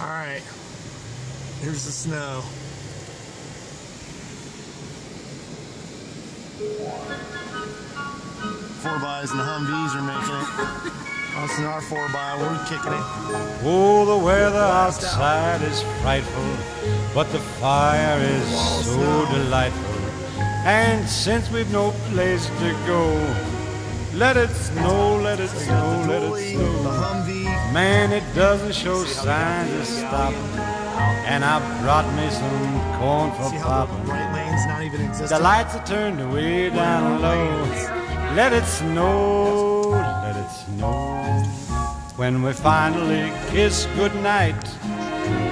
Alright, here's the snow. Four bys and the Humvees are making it. Us and our 4x, we're kicking it. Oh, the weather outside is frightful, but the fire is so delightful. And since we've no place to go, let it snow, let it snow, let it snow. The Humvee. Man, it doesn't show signs of stopping. And I brought me some corn for popping. The right lane's not even existing. The lights are turned way down low. Let it snow, let it snow. When we finally kiss goodnight,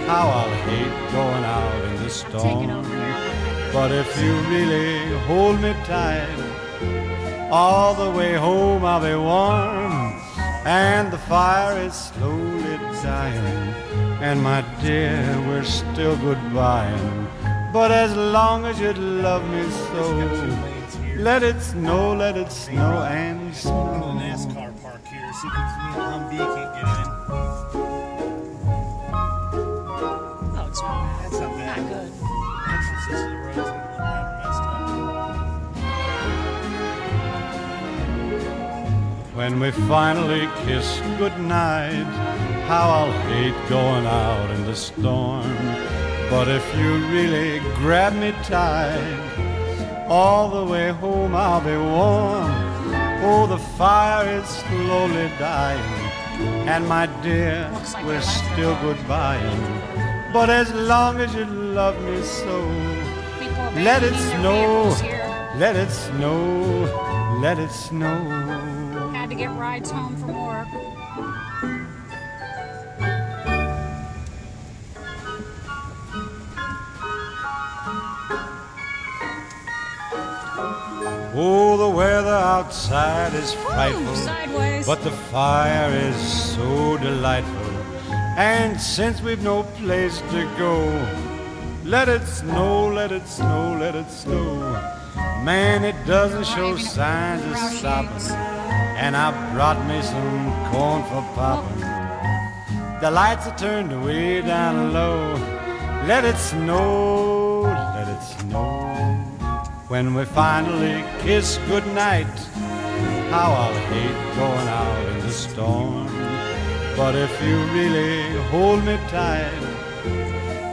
how I'll hate going out in the storm. But if you really hold me tight, all the way home I'll be warm. And the fire is slowly dying, and my dear, we're still goodbying. But as long as you love me so, let it snow and snow. The NASCAR park here, so you can see the Humvee can't get in. Oh, it's not bad. That's not bad. Not good. Entrances to the roads and rather messed up. When we finally kiss goodnight, how I'll hate going out in the storm. But if you really grab me tight, all the way home I'll be warm. Oh, the fire is slowly dying, and my dear, Like we're still goodbying. But as long as you love me so, let it snow, let it snow, let it snow. Had to get rides home from work. Oh, the weather outside is frightful, Sideways. but the fire is so delightful. And since we've no place to go, let it snow, let it snow, let it snow. Man, it doesn't show signs of stopping, and I brought me some corn for popping. The lights are turned way down low. Let it snow, let it snow. When we finally kiss goodnight, how I'll hate going out in the storm. But if you really hold me tight,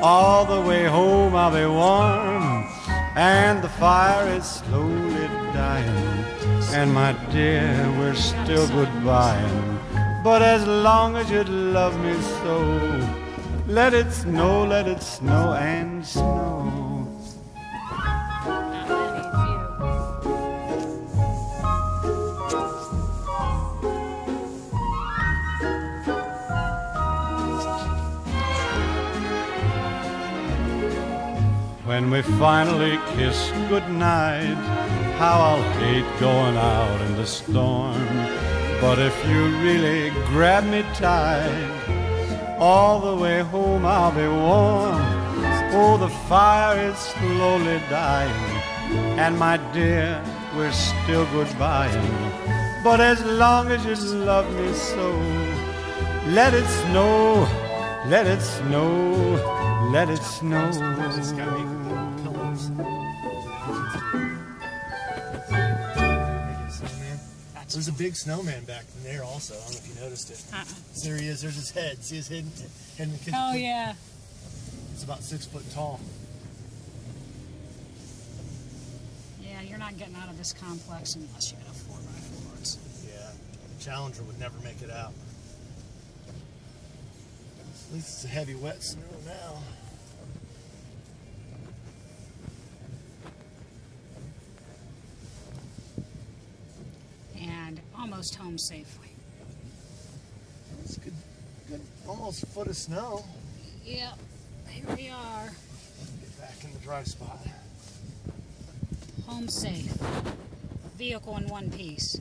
all the way home I'll be warm. And the fire is slowly dying, and my dear, we're still goodbying. But as long as you love me so, let it snow and snow. When we finally kiss goodnight, how I'll hate going out in the storm. But if you really grab me tight, all the way home I'll be warm. Oh, the fire is slowly dying, and my dear, we're still goodbying. But as long as you love me so, let it snow, let it snow, let it snow. There's a big snowman back there also. I don't know if you noticed it. There he is. There's his head. See his head? Oh, yeah. It's about 6 foot tall. Yeah, you're not getting out of this complex unless you got a 4x4. Yeah, Challenger would never make it out. At least it's a heavy, wet snow now. And almost home safely. It's good, almost a foot of snow. Yep, here we are. Get back in the dry spot. Home safe. Vehicle in one piece.